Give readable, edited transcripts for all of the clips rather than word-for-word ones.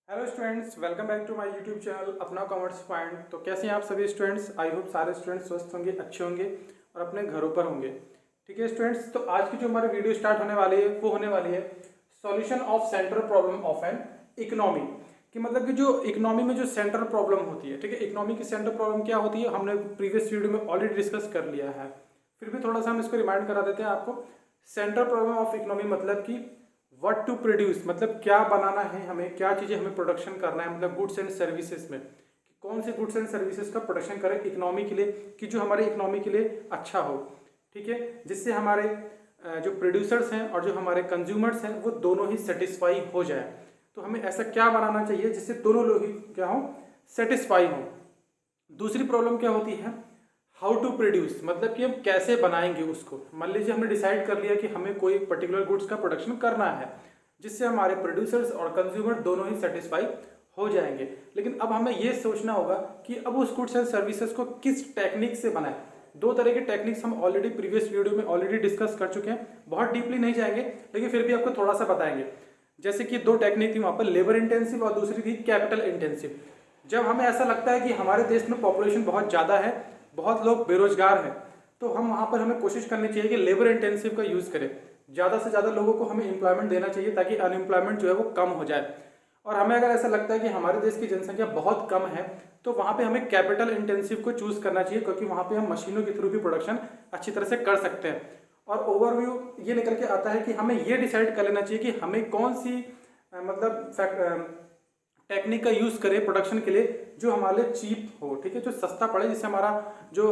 Hello students, welcome back to my YouTube channel अपना commerce point. तो कैसे हैं आप सभी स्टूडेंट्स? आई होप सारे स्टूडेंट्स स्वस्थ होंगे, अच्छे होंगे और अपने घरों पर होंगे। ठीक है स्टूडेंट्स, तो आज की जो हमारी वीडियो स्टार्ट होने वाली है वो होने वाली है solution of central problem of an economy. कि मतलब कि जो इकोनॉमी में जो सेंट्रल प्रॉब्लम होती है, ठीक है, इकोनॉमी की सेंट्रल प्रॉब्लम क्या होती है हमने प्रीवियस वीडियो में ऑलरेडी डिस्कस कर लिया है। फिर भी थोड़ा सा हम इसको रिमाइंड करा देते हैं आपको। सेंट्रल प्रॉब्लम ऑफ इकोनॉमी मतलब कि व्हाट टू प्रोड्यूस, मतलब क्या बनाना है हमें, क्या चीज़ें हमें प्रोडक्शन करना है, मतलब गुड्स एंड सर्विसेज में कि कौन से गुड्स एंड सर्विसेज का प्रोडक्शन करें इकोनॉमी के लिए कि जो हमारे इकोनॉमी के लिए अच्छा हो। ठीक है, जिससे हमारे जो प्रोड्यूसर्स हैं और जो हमारे कंज्यूमर्स हैं वो दोनों ही सेटिस्फाई हो जाए। तो हमें ऐसा क्या बनाना चाहिए जिससे दोनों लोग ही क्या हो, सेटिस्फाई हो। दूसरी प्रॉब्लम क्या होती है, हाउ टू प्रोड्यूस, मतलब कि हम कैसे बनाएंगे उसको। मान लीजिए हमने डिसाइड कर लिया कि हमें कोई पर्टिकुलर गुड्स का प्रोडक्शन करना है जिससे हमारे प्रोड्यूसर्स और कंज्यूमर दोनों ही सेटिस्फाई हो जाएंगे। लेकिन अब हमें ये सोचना होगा कि अब उस गुड्स एंड सर्विसेज को किस टेक्निक से बनाएं। दो तरह के टेक्निक्स हम ऑलरेडी प्रीवियस वीडियो में ऑलरेडी डिस्कस कर चुके हैं, बहुत डीपली नहीं जाएंगे लेकिन फिर भी आपको थोड़ा सा बताएंगे। जैसे कि दो टेक्निक थी वहाँ पर, लेबर इंटेंसिव और दूसरी थी कैपिटल इंटेंसिव। जब हमें ऐसा लगता है कि हमारे देश में पॉपुलेशन बहुत ज़्यादा है, बहुत लोग बेरोजगार हैं, तो हम वहाँ पर हमें कोशिश करनी चाहिए कि लेबर इंटेंसिव का यूज़ करें। ज़्यादा से ज़्यादा लोगों को हमें एम्प्लॉयमेंट देना चाहिए ताकि अनएम्प्लॉयमेंट जो है वो कम हो जाए। और हमें अगर ऐसा लगता है कि हमारे देश की जनसंख्या बहुत कम है तो वहाँ पे हमें कैपिटल इंटेंसिव को चूज़ करना चाहिए, क्योंकि वहाँ पे हम मशीनों के थ्रू भी प्रोडक्शन अच्छी तरह से कर सकते हैं। और ओवरव्यू ये निकल के आता है कि हमें ये डिसाइड कर लेना चाहिए कि हमें कौन सी मतलब टेक्निक का यूज़ करें प्रोडक्शन के लिए जो हमारे लिए चीप हो। ठीक है, जो सस्ता पड़े, जिससे हमारा जो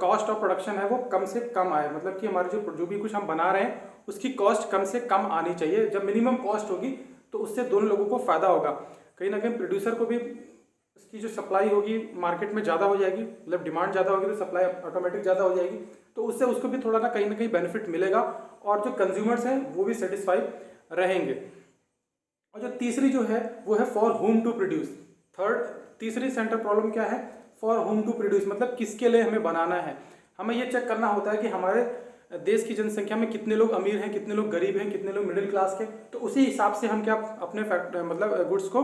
कॉस्ट ऑफ प्रोडक्शन है वो कम से कम आए। मतलब कि हमारे जो भी कुछ हम बना रहे हैं उसकी कॉस्ट कम से कम आनी चाहिए। जब मिनिमम कॉस्ट होगी तो उससे दोनों लोगों को फ़ायदा होगा। कहीं ना कहीं प्रोड्यूसर को भी इसकी जो सप्लाई होगी मार्केट में ज़्यादा हो जाएगी, मतलब डिमांड ज़्यादा होगी तो सप्लाई ऑटोमेटिक ज़्यादा हो जाएगी, तो उससे उसको भी थोड़ा ना कहीं बेनिफिट मिलेगा और जो कंज्यूमर्स हैं वो भी सेटिस्फाई रहेंगे। और जो तीसरी जो है वो है फॉर होम टू प्रोड्यूस। तीसरी सेंटर प्रॉब्लम क्या है, फॉर होम टू प्रोड्यूस, मतलब किसके लिए हमें बनाना है। हमें ये चेक करना होता है कि हमारे देश की जनसंख्या में कितने लोग अमीर हैं, कितने लोग गरीब हैं, कितने लोग मिडिल क्लास के, तो उसी हिसाब से हम क्या अपने मतलब गुड्स को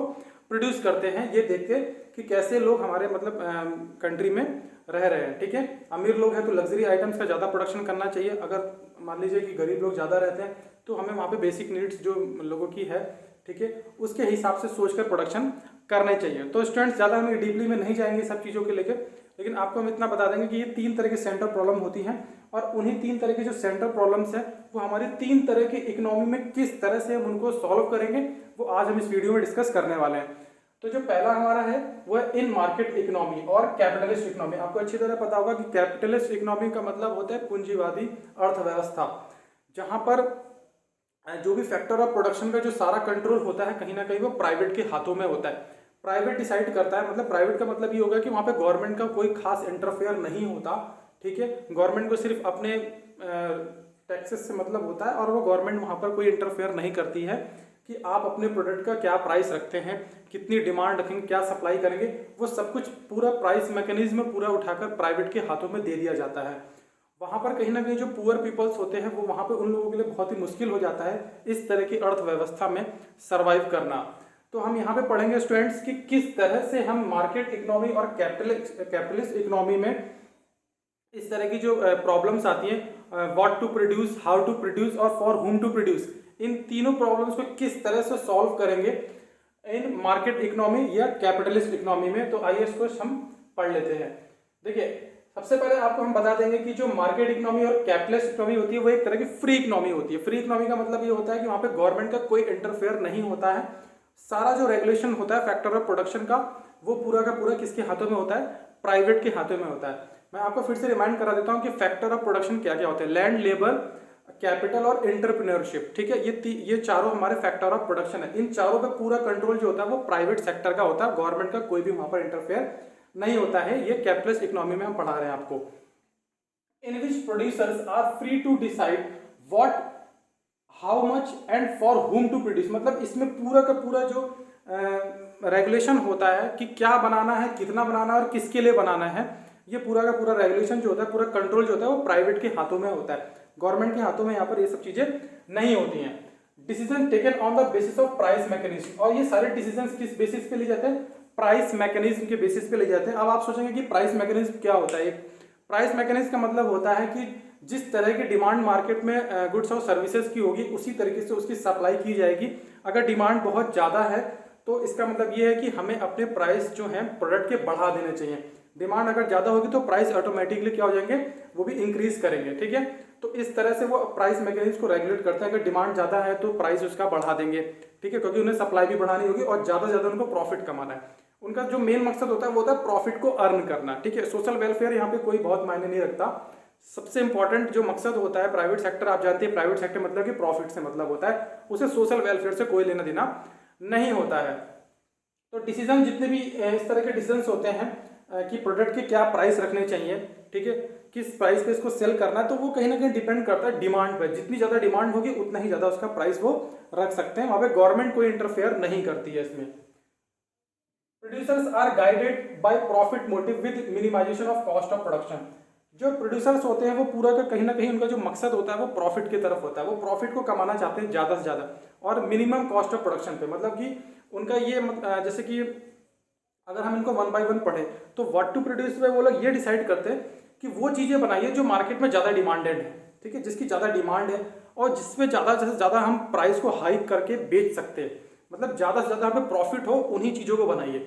प्रोड्यूस करते हैं, ये देख के कि कैसे लोग हमारे मतलब कंट्री में रह रहे हैं। ठीक है, अमीर लोग हैं तो लग्जरी आइटम्स का ज़्यादा प्रोडक्शन करना चाहिए। अगर मान लीजिए कि गरीब लोग ज़्यादा रहते हैं तो हमें वहाँ पे बेसिक नीड्स जो लोगों की है, ठीक है, उसके हिसाब से सोचकर प्रोडक्शन करने चाहिए। तो स्टूडेंट्स ज़्यादा हम डीपली में नहीं जाएंगे सब चीज़ों के लेकर, लेकिन आपको हम इतना बता देंगे कि ये तीन तरह की सेंट्रल प्रॉब्लम होती हैं और उन्हीं तीन तरह की जो सेंट्रल प्रॉब्लम्स हैं वो हमारी तीन तरह की इकोनॉमी में किस तरह से हम उनको सॉल्व करेंगे वो आज हम इस वीडियो में डिस्कस करने वाले हैं। तो जो पहला हमारा है वो है इन मार्केट इकोनॉमी और कैपिटलिस्ट इकोनॉमी। आपको अच्छी तरह पता होगा कि कैपिटलिस्ट इकोनॉमी का मतलब होता है पूंजीवादी अर्थव्यवस्था, जहाँ पर जो भी फैक्टर ऑफ प्रोडक्शन का जो सारा कंट्रोल होता है कहीं ना कहीं वो प्राइवेट के हाथों में होता है। प्राइवेट डिसाइड करता है, मतलब प्राइवेट का मतलब ये होगा कि वहाँ पे गवर्नमेंट का कोई खास इंटरफेयर नहीं होता। ठीक है, गवर्नमेंट को सिर्फ अपने टैक्सेस से मतलब होता है और वो गवर्नमेंट वहाँ पर कोई इंटरफेयर नहीं करती है कि आप अपने प्रोडक्ट का क्या प्राइस रखते हैं, कितनी डिमांड रखेंगे, क्या सप्लाई करेंगे। वो सब कुछ पूरा प्राइस मैकेनिज्म पूरा उठाकर प्राइवेट के हाथों में दे दिया जाता है। वहाँ पर कहीं ना कहीं जो पुअर पीपल्स होते हैं वो वहाँ पर उन लोगों के लिए बहुत ही मुश्किल हो जाता है इस तरह की अर्थव्यवस्था में सरवाइव करना। तो हम यहाँ पे पढ़ेंगे स्टूडेंट्स कि किस तरह से हम मार्केट इकोनॉमी और कैपिटलिस्ट इकोनॉमी में इस तरह की जो प्रॉब्लम्स आती हैं, what to produce, how to produce और फॉर होम टू प्रोड्यूस, इन तीनों प्रॉब्लम्स को किस तरह से सॉल्व करेंगे इन मार्केट इकोनॉमी या कैपिटलिस्ट इकोनॉमी में। तो आइए इसको हम पढ़ लेते हैं। देखिए, सबसे पहले आपको हम बता देंगे कि जो मार्केट इकोनॉमी और कैपिटलिस्ट इकोनॉमी होती है वो एक तरह की फ्री इकोनॉमी होती है। फ्री इकोनॉमी का मतलब ये होता है कि वहाँ पे गवर्नमेंट का कोई इंटरफेयर नहीं होता है। सारा जो रेगुलेशन होता है फैक्टर ऑफ प्रोडक्शन का वो पूरा का पूरा किसके हाथों में होता है, प्राइवेट के हाथों में होता है। मैं आपको फिर से रिमाइंड करा देता हूँ कि फैक्टर ऑफ प्रोडक्शन क्या क्या होते हैं, लैंड, लेबर, कैपिटल और एंटरप्रेन्योरशिप। ठीक है, ये चारों हमारे फैक्टर ऑफ प्रोडक्शन है। इन चारों पे पूरा कंट्रोल जो होता है वो प्राइवेट सेक्टर का होता है, गवर्नमेंट का कोई भी वहां पर इंटरफेयर नहीं होता है। ये कैपिटलिस्ट इकोनॉमी में हम पढ़ा रहे हैं आपको। In which producers are free to decide what, how much and for whom to produce, मतलब इसमें पूरा का पूरा जो रेगुलेशन होता है कि क्या बनाना है, कितना बनाना है और किसके लिए बनाना है, ये पूरा का पूरा रेगुलेशन जो होता है, पूरा कंट्रोल जो होता है वो प्राइवेट के हाथों में होता है। गवर्नमेंट के हाथों में यहाँ पर ये सब चीज़ें नहीं होती हैं। Decision taken on the basis of price mechanism. और ये सारे डिसीजन किस बेसिस पे लिए जाते हैं? प्राइस मैकेनिज्म के बेसिस पे लिए जाते हैं। अब आप सोचेंगे कि प्राइस मैकेनिज्म क्या होता है? प्राइस मैकेनिज्म का मतलब होता है कि जिस तरह की डिमांड मार्केट में गुड्स और सर्विसेज की होगी उसी तरीके से उसकी सप्लाई की जाएगी। अगर डिमांड बहुत ज़्यादा है तो इसका मतलब ये है कि हमें अपने प्राइस जो हैं प्रोडक्ट के बढ़ा देने चाहिए। डिमांड अगर ज़्यादा होगी तो प्राइस ऑटोमेटिकली क्या हो जाएंगे? वो भी इंक्रीज करेंगे। ठीक है, तो इस तरह से वो प्राइस मैकेनिज्म को रेगुलेट करता है। अगर डिमांड ज़्यादा है तो प्राइस उसका बढ़ा देंगे। ठीक है, क्योंकि उन्हें सप्लाई भी बढ़ानी होगी और ज़्यादा से ज़्यादा उनको प्रॉफिट कमाना है। उनका जो मेन मकसद होता है वो होता है प्रॉफिट को अर्न करना। ठीक है, सोशल वेलफेयर यहाँ पे कोई बहुत मायने नहीं रखता। सबसे इंपॉर्टेंट जो मकसद होता है प्राइवेट सेक्टर, आप जानते हैं प्राइवेट सेक्टर मतलब कि प्रॉफिट से मतलब होता है, उसे सोशल वेलफेयर से कोई लेना देना नहीं होता है। तो डिसीजन जितने भी इस तरह के डिसीजन होते हैं कि प्रोडक्ट के क्या प्राइस रखने चाहिए, ठीक है, किस प्राइस पे इसको सेल करना है, तो वो कहीं ना कहीं डिपेंड करता है डिमांड पर। जितनी ज़्यादा डिमांड होगी उतना ही ज़्यादा उसका प्राइस वो रख सकते हैं। वहाँ पे गवर्नमेंट कोई इंटरफेयर नहीं करती है इसमें। Producers are guided by profit motive with minimization of cost of production. जो प्रोड्यूसर्स होते हैं वो पूरा का कहीं ना कहीं उनका जो मकसद होता है वो प्रॉफिट की तरफ होता है। वो प्रॉफिट को कमाना चाहते हैं ज़्यादा से ज़्यादा और मिनिमम कॉस्ट ऑफ प्रोडक्शन पे। मतलब कि उनका ये जैसे कि अगर हम इनको वन बाय वन पढ़े तो व्हाट टू प्रोड्यूस में वो लोग ये डिसाइड करते हैं कि वो चीज़ें बनाइए जो मार्केट में ज़्यादा डिमांडेड है। ठीक है, जिसकी ज़्यादा डिमांड है और जिसमें ज़्यादा से ज़्यादा हम प्राइस को हाइक करके बेच सकते हैं। मतलब ज़्यादा से ज़्यादा हमें प्रॉफिट हो उन्हीं चीज़ों को बनाइए।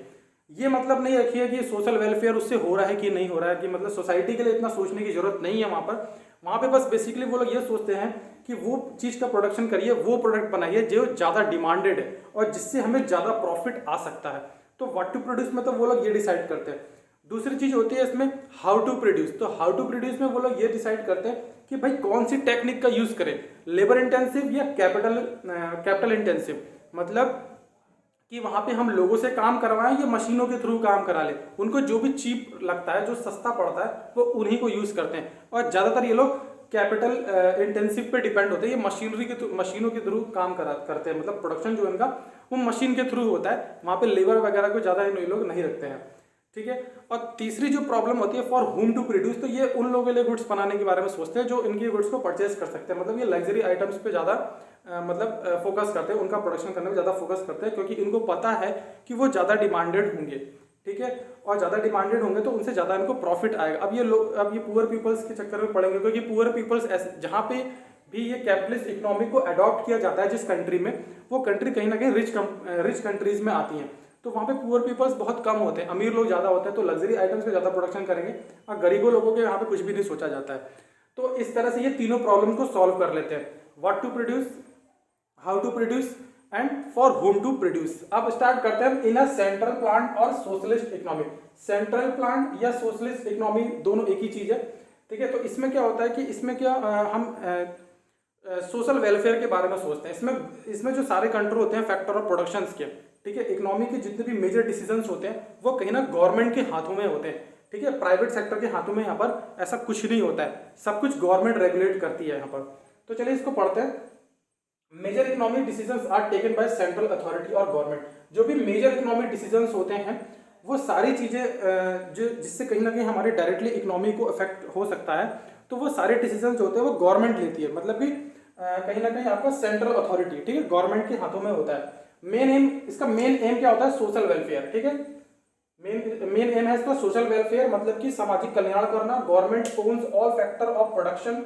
ये मतलब नहीं रखिए कि सोशल वेलफेयर उससे हो रहा है कि नहीं हो रहा है, कि मतलब सोसाइटी के लिए इतना सोचने की जरूरत नहीं है। वहाँ पे बस बेसिकली वो लोग ये सोचते हैं कि वो चीज़ का प्रोडक्शन करिए, वो प्रोडक्ट बनाइए जो ज़्यादा डिमांडेड है और जिससे हमें ज़्यादा प्रॉफिट आ सकता है। तो व्हाट टू प्रोड्यूस में तो वो लोग ये डिसाइड करते हैं। दूसरी चीज़ होती है इसमें हाउ टू प्रोड्यूस। तो हाउ टू प्रोड्यूस में वो लोग ये डिसाइड करते हैं कि भाई कौन सी टेक्निक का यूज़ करें, लेबर इंटेंसिव या कैपिटल इंटेंसिव। मतलब कि वहाँ पे हम लोगों से काम करवाएं या मशीनों के थ्रू काम करा लें। उनको जो भी चीप लगता है, जो सस्ता पड़ता है, वो उन्हीं को यूज़ करते हैं। और ज़्यादातर ये लोग कैपिटल इंटेंसिव पे डिपेंड होते हैं। ये मशीनों के थ्रू काम करते हैं। मतलब प्रोडक्शन जो इनका वो मशीन के थ्रू होता है। वहाँ पे लेबर वगैरह को ज़्यादा ये लोग नहीं रखते हैं। ठीक है, और तीसरी जो प्रॉब्लम होती है फॉर होम टू प्रोड्यूस, तो ये उन लोगों के लिए गुड्स बनाने के बारे में सोचते हैं जो इनकी गुड्स को परचेज कर सकते हैं। मतलब ये लग्जरी आइटम्स पे ज़्यादा मतलब फोकस करते हैं, उनका प्रोडक्शन करने में ज़्यादा फोकस करते हैं, क्योंकि इनको पता है कि वो ज़्यादा डिमांडेड होंगे। ठीक है, और ज़्यादा डिमांडेड होंगे तो उनसे ज़्यादा इनको प्रॉफिट आएगा। अब ये पुअर पीपल्स के चक्कर में पड़ेंगे, क्योंकि पुअर पीपल्स जहाँ पे भी ये कैपिटलिस्ट इकोनॉमी को अडॉप्ट किया जाता है जिस कंट्री में, वो कंट्री कहीं ना कहीं रिच कंट्रीज में आती हैं। तो वहाँ पे पुअर पीपल्स बहुत कम होते हैं, अमीर लोग ज़्यादा होते हैं। तो लग्जरी आइटम्स का ज़्यादा प्रोडक्शन करेंगे और गरीबों लोगों के यहाँ पे कुछ भी नहीं सोचा जाता है। तो इस तरह से ये तीनों प्रॉब्लम को सॉल्व कर लेते हैं, what to produce, how to produce and for whom to produce. अब स्टार्ट करते हैं इन अ सेंट्रल प्लांट और सोशलिस्ट इकोनॉमी। सेंट्रल प्लांट या सोशलिस्ट इकोनॉमी दोनों एक ही चीज़ है। ठीक है, तो इसमें क्या होता है कि इसमें क्या हम सोशल वेलफेयर के बारे में सोचते हैं। इसमें जो सारे कंट्रोल होते हैं फैक्टर ऑफ प्रोडक्शंस के, ठीक है, इकोनॉमी के जितने भी मेजर डिसीजंस होते हैं वो कहीं ना गवर्नमेंट के हाथों में होते हैं। ठीक है, प्राइवेट सेक्टर के हाथों में यहाँ पर ऐसा कुछ नहीं होता है, सब कुछ गवर्नमेंट रेगुलेट करती है यहाँ पर। तो चलिए इसको पढ़ते हैं। Major economic decisions are taken by central authority और गवर्नमेंट। जो भी मेजर इकोनॉमिक डिसीजंस होते हैं वो सारी चीज़ें जो जिससे कहीं ना कहीं हमारे डायरेक्टली इकोनॉमी को इफेक्ट हो सकता है, तो वो सारे डिसीजंस होते हैं वो गवर्नमेंट लेती है। मतलब कि कहीं ना कहीं आपका सेंट्रल अथॉरिटी, ठीक है, गवर्नमेंट के हाथों में होता है। इसका मेन एम क्या होता है? Social welfare. ठीक है, मेन एम है इसका सोशल वेलफेयर, मतलब कि सामाजिक कल्याण करना। Government owns all factor of production,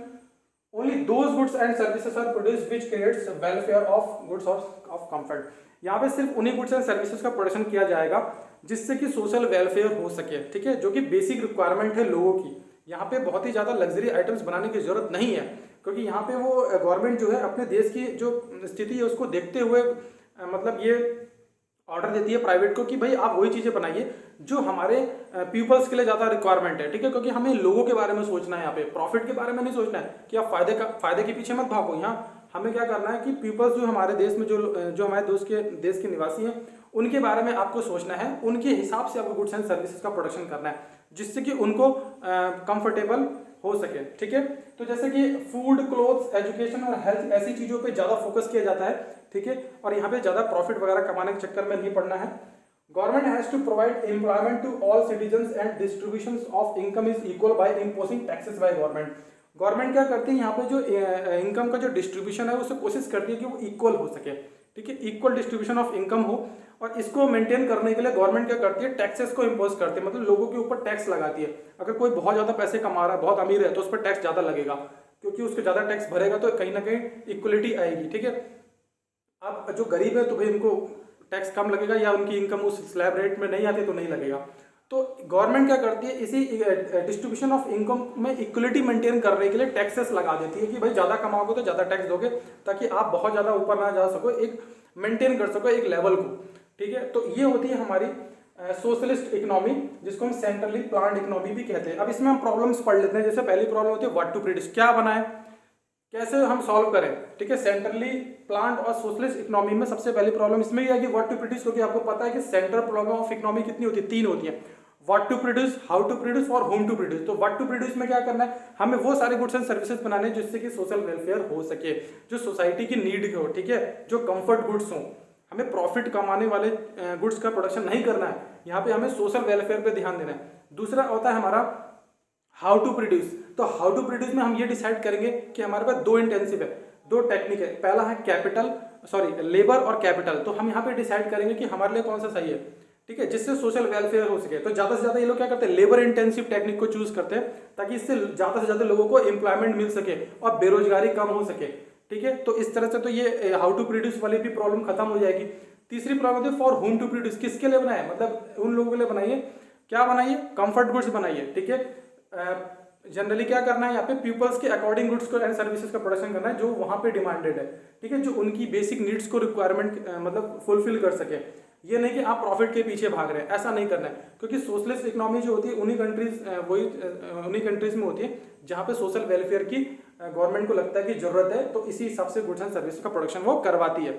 only those goods and services are produce which creates welfare of goods of comfort. यहाँ पे सिर्फ उन्हीं गुड्स एंड सर्विसेज का प्रोडक्शन किया जाएगा जिससे कि सोशल वेलफेयर हो सके। ठीक है, जो कि बेसिक रिक्वायरमेंट है लोगों की। यहाँ पे बहुत ही ज़्यादा लग्जरी आइटम्स बनाने की जरूरत नहीं है, क्योंकि यहाँ पे वो गवर्नमेंट जो है अपने देश की जो स्थिति है उसको देखते हुए मतलब ये ऑर्डर देती है प्राइवेट को कि भाई आप वही चीज़ें बनाइए जो हमारे पीपल्स के लिए ज़्यादा रिक्वायरमेंट है। ठीक है, क्योंकि हमें लोगों के बारे में सोचना है, यहाँ पे प्रॉफिट के बारे में नहीं सोचना है कि आप फायदे के पीछे मत भागो। यहाँ हमें क्या करना है कि पीपल्स जो हमारे देश में जो हमारे देश के निवासी हैं उनके बारे में आपको सोचना है, उनके हिसाब से आपको गुड्स एंड सर्विसेज का प्रोडक्शन करना है जिससे कि उनको कंफर्टेबल हो सके। ठीक है, तो जैसे कि फूड, क्लोथ्स, एजुकेशन और हेल्थ ऐसी चीज़ों पे ज़्यादा फोकस किया जाता है। ठीक है, और यहाँ पे ज़्यादा प्रॉफिट वगैरह कमाने के चक्कर में नहीं पड़ना है। Government has to provide employment to all citizens and distribution of income is equal by imposing taxes by government. Government क्या करती है यहाँ पे जो इनकम का जो डिस्ट्रीब्यूशन है उसे कोशिश करती है कि वो इक्वल हो सके, ठीक है, इक्वल डिस्ट्रीब्यूशन ऑफ इनकम हो। और इसको मेंटेन करने के लिए गवर्नमेंट क्या करती है, टैक्सेस को इम्पोज करती है, मतलब लोगों के ऊपर टैक्स लगाती है। अगर कोई बहुत ज़्यादा पैसे कमा रहा है, बहुत अमीर है, तो उस पर टैक्स ज़्यादा लगेगा, क्योंकि उसको ज़्यादा टैक्स भरेगा तो कहीं ना कहीं इक्वलिटी आएगी, ठीक है। अब जो गरीब है तो भाई उनको टैक्स कम लगेगा, या उनकी इनकम उस स्लैब रेट में नहीं आती तो नहीं लगेगा। तो गवर्नमेंट क्या करती है, इसी डिस्ट्रीब्यूशन ऑफ इनकम में इक्वलिटी मेंटेन करने के लिए टैक्सेस लगा देती है कि भाई ज़्यादा कमाओगे तो ज़्यादा टैक्स दोगे, ताकि आप बहुत ज़्यादा ऊपर ना जा सको, एक मेंटेन कर सको एक लेवल को, ठीक है। तो ये होती है हमारी सोशलिस्ट इकोनॉमी, जिसको हम सेंट्रली प्लान्ड इकोनॉमी भी कहते हैं। अब इसमें हम प्रॉब्लम्स पढ़ लेते हैं। जैसे पहली प्रॉब्लम होती है व्हाट टू प्रोड्यूस, क्या बनाए, कैसे हम सॉल्व करें, ठीक है। सेंट्रली प्लान्ड और सोशलिस्ट इकोनॉमी में सबसे पहली प्रॉब्लम इसमें ही है कि व्हाट टू प्रोड्यूस, क्योंकि आपको पता है कि सेंट्रल प्रॉब्लम ऑफ इकोनॉमी कितनी होती है, 3 होती है, what to produce, how to produce और होम टू प्रोड्यूस। तो व्हाट टू प्रोड्यूस में क्या करना है, हमें वो सारे गुड्स एंड सर्विसेज बनाने हैं जिससे कि सोशल वेलफेयर हो सके, जो सोसाइटी की नीड हो, ठीक है, जो कंफर्ट गुड्स हों। हमें प्रॉफिट कमाने वाले गुड्स का प्रोडक्शन नहीं करना है, यहाँ पे हमें सोशल वेलफेयर पे ध्यान देना है। दूसरा होता है हमारा हाउ टू प्रोड्यूस। तो हाउ टू प्रोड्यूस में हम ये डिसाइड करेंगे कि हमारे पास 2 इंटेंसिव है, 2 टेक्निक है। पहला है लेबर और कैपिटल। तो हम यहाँ पे डिसाइड करेंगे कि हमारे लिए कौन सा सही है, ठीक है, जिससे सोशल वेलफेयर हो सके। तो ज्यादा से ज्यादा ये लोग क्या करते हैं, लेबर इंटेंसिव टेक्निक को चूज करते हैं, ताकि इससे ज्यादा से ज्यादा लोगों को एम्प्लॉयमेंट मिल सके और बेरोजगारी कम हो सके, ठीक है। तो इस तरह से तो ये हाउ टू प्रोड्यूस वाली भी प्रॉब्लम खत्म हो जाएगी। तीसरी प्रॉब्लम होती है फॉर होम टू प्रोड्यूस, किसके लिए बनाए, मतलब उन लोगों के लिए बनाइए, क्या बनाइए, कंफर्ट गुड्स बनाइए, ठीक है। जनरली क्या करना है, यहाँ पे पीपल्स के अकॉर्डिंग गुड्स को एंड सर्विसेज का प्रोडक्शन करना है जो वहाँ पे डिमांडेड है, ठीक है, जो उनकी बेसिक नीड्स को रिक्वायरमेंट मतलब फुलफिल कर सके। ये नहीं कि आप प्रॉफिट के पीछे भाग रहे हैं, ऐसा नहीं करना है, क्योंकि सोशलिस्ट इकोनॉमी जो होती है उन्हीं कंट्रीज में होती है जहाँ पे सोशल वेलफेयर की गवर्नमेंट को लगता है कि जरूरत है, तो इसी हिसाब से गुड्स एंड सर्विस का प्रोडक्शन वो करवाती है।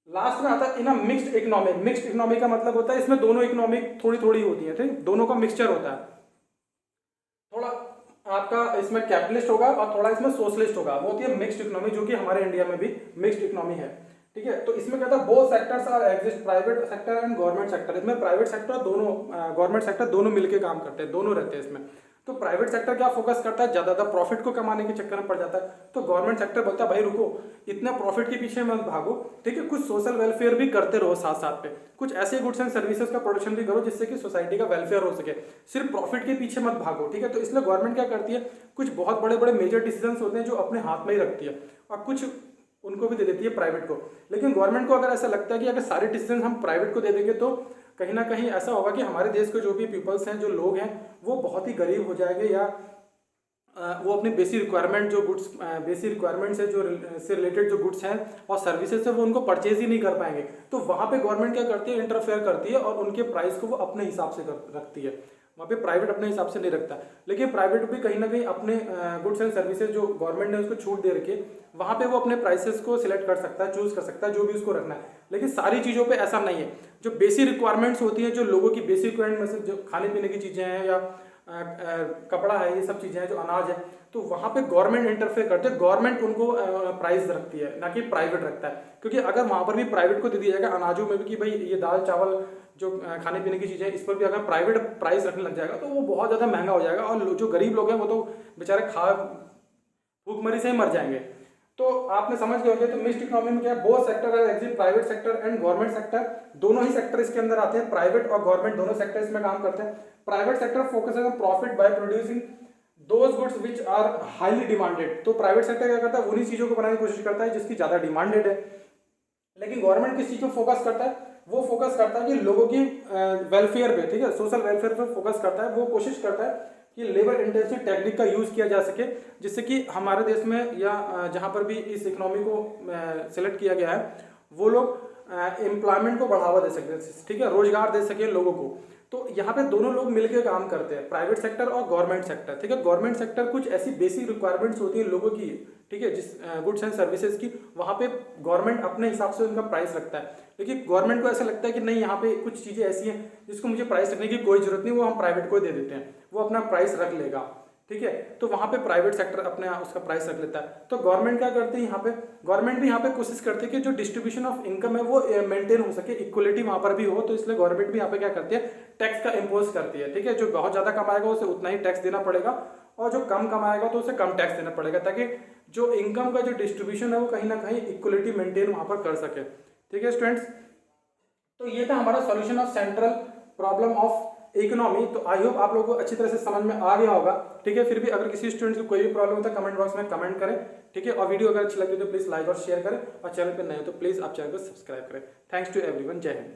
लास्ट में आता है in a mixed economy. Mixed economy का मतलब होता है इसमें दोनों इकोनॉमी थोड़ी थोड़ी होती है, ठीक, दोनों का मिक्सचर होता है। थोड़ा आपका इसमें कैपिटलिस्ट होगा और थोड़ा इसमें सोशलिस्ट होगा, वो होती है मिक्स्ड इकोनॉमी, जो कि हमारे इंडिया में भी मिक्स्ड इकोनॉमी है, ठीक है। तो इसमें कहता है both sectors are exist, private sector and government sector. इसमें प्राइवेट सेक्टर दोनों गवर्नमेंट सेक्टर दोनों मिलकर काम करते हैं, दोनों रहते हैं इसमें। तो प्राइवेट सेक्टर क्या फोकस करता है, ज्यादातर प्रॉफिट को कमाने के चक्कर में पड़ जाता है। तो गवर्नमेंट सेक्टर बोलता है भाई रुको, इतना प्रॉफिट के पीछे मत भागो, ठीक है, कुछ सोशल वेलफेयर भी करते रहो साथ साथ पे, कुछ ऐसे गुड्स एंड सर्विसेज का प्रोडक्शन भी करो जिससे कि सोसाइटी का वेलफेयर हो सके, सिर्फ प्रॉफिट के पीछे मत भागो, ठीक है। तो इसलिए गवर्नमेंट क्या करती है, कुछ बहुत बड़े बड़े मेजर डिसीजंस होते हैं जो अपने हाथ में ही रखती है, और कुछ उनको भी दे देती है प्राइवेट को। लेकिन गवर्नमेंट को अगर ऐसा लगता है कि अगर सारे डिसीजन हम प्राइवेट को दे देंगे तो कहीं ना कहीं ऐसा होगा कि हमारे देश के जो भी पीपल्स हैं, जो लोग हैं, वो बहुत ही गरीब हो जाएंगे, या वो अपने बेसिक रिक्वायरमेंट जो गुड्स बेसिक रिक्वायरमेंट्स है जो से रिलेटेड जो गुड्स हैं और सर्विसेज है वो उनको परचेज ही नहीं कर पाएंगे। तो वहाँ पे गवर्नमेंट क्या करती है, इंटरफेयर करती है और उनके प्राइस को वो अपने हिसाब से रखती है। वहाँ पे प्राइवेट अपने हिसाब से नहीं रखता, लेकिन प्राइवेट भी कहीं ना कहीं अपने गुड्स एंड सर्विसेज जो गवर्नमेंट ने उसको छूट दे रखी है, वहाँ पे वो अपने प्राइसेस को सिलेक्ट कर सकता है, चूज कर सकता है जो भी उसको रखना है। लेकिन सारी चीज़ों पे ऐसा नहीं है। जो बेसिक रिक्वायरमेंट्स होती हैं, जो लोगों की बेसिक रिक्वायरमेंट में से जो खाने पीने की चीज़ें हैं या कपड़ा है, ये सब चीज़ें हैं, जो अनाज है, तो वहाँ पे गवर्नमेंट इंटरफेयर करते हैं, गवर्नमेंट उनको प्राइस रखती है, ना कि प्राइवेट रखता है। क्योंकि अगर वहाँ पर भी प्राइवेट को दे दिया जाएगा अनाजों में भी कि भाई ये दाल चावल जो खाने पीने की चीज़ें, इस पर भी अगर प्राइवेट प्राइस रखने लग जाएगा तो वो बहुत ज़्यादा महंगा हो जाएगा, और जो गरीब लोग हैं वो तो बेचारे भूखमरी से ही मर जाएंगे। तो आपने समझ गए होंगे। तो मिक्स्ड इकोनॉमी में क्या है, बोथ सेक्टर है exist, private sector and government sector, दोनों ही सेक्टर इसके अंदर आते हैं, प्राइवेट और गवर्नमेंट दोनों सेक्टर इसमें काम करते हैं। Private sector focuses on profit by producing those goods which are highly demanded. तो प्राइवेट सेक्टर क्या करता है, उन्हीं चीजों को बनाने की कोशिश करता है जिसकी ज्यादा डिमांडेड है। लेकिन गवर्नमेंट किस चीज पर फोकस करता है, वो फोकस करता है कि लोगों की वेलफेयर पे, ठीक है, सोशल वेलफेयर पे फोकस करता है। वो कोशिश करता है कि लेबर इंटेंसिव टेक्निक का यूज किया जा सके, जिससे कि हमारे देश में या जहाँ पर भी इस इकोनॉमी को सिलेक्ट किया गया है वो लोग एम्प्लॉयमेंट को बढ़ावा दे सके, ठीक है, रोजगार दे सके लोगों को। तो यहाँ पे दोनों लोग मिलकर काम करते हैं, प्राइवेट सेक्टर और गवर्नमेंट सेक्टर, ठीक है। गवर्नमेंट सेक्टर कुछ ऐसी बेसिक रिक्वायरमेंट्स होती है लोगों की, ठीक है, जिस गुड्स एंड सर्विसेज की, वहाँ पे गवर्नमेंट अपने हिसाब से उनका प्राइस रखता है। लेकिन गवर्नमेंट को ऐसा लगता है कि नहीं, यहाँ पे कुछ चीज़ें ऐसी हैं जिसको मुझे प्राइस रखने की कोई जरूरत नहीं, वो हम प्राइवेट को दे देते हैं, वो अपना प्राइस रख लेगा, ठीक है। तो वहाँ पे प्राइवेट सेक्टर अपने उसका प्राइस रख लेता है। तो गवर्नमेंट क्या करती है, यहाँ पे गवर्नमेंट भी यहाँ पे कोशिश करती है कि जो डिस्ट्रीब्यूशन ऑफ इनकम है वो मेंटेन हो सके, इक्वलिटी वहाँ पर भी हो। तो इसलिए गवर्नमेंट भी यहाँ पे क्या करती है, टैक्स का इम्पोज करती है, ठीक है। जो बहुत ज़्यादा कमाएगा उसे उतना ही टैक्स देना पड़ेगा, और जो कम कमाएगा तो उसे कम टैक्स देना पड़ेगा, ताकि जो इनकम का जो डिस्ट्रीब्यूशन है वो कहीं ना कहीं इक्वलिटी मेंटेन वहाँ पर कर सके। ठीक है स्टूडेंट्स, तो ये था हमारा solution of central problem of economy. तो आई होप आप लोगों को अच्छी तरह से समझ में आ गया होगा। ठीक है, फिर भी अगर किसी स्टूडेंट को कोई भी प्रॉब्लम होता है कमेंट बॉक्स में कमेंट करें। ठीक है, और वीडियो अगर अच्छी लगी तो प्लीज़ लाइक और शेयर करें, और चैनल पर नए हो तो प्लीज़ आप चैनल को सब्सक्राइब करें। थैंक्स टू एवरीवन, जय हिंद।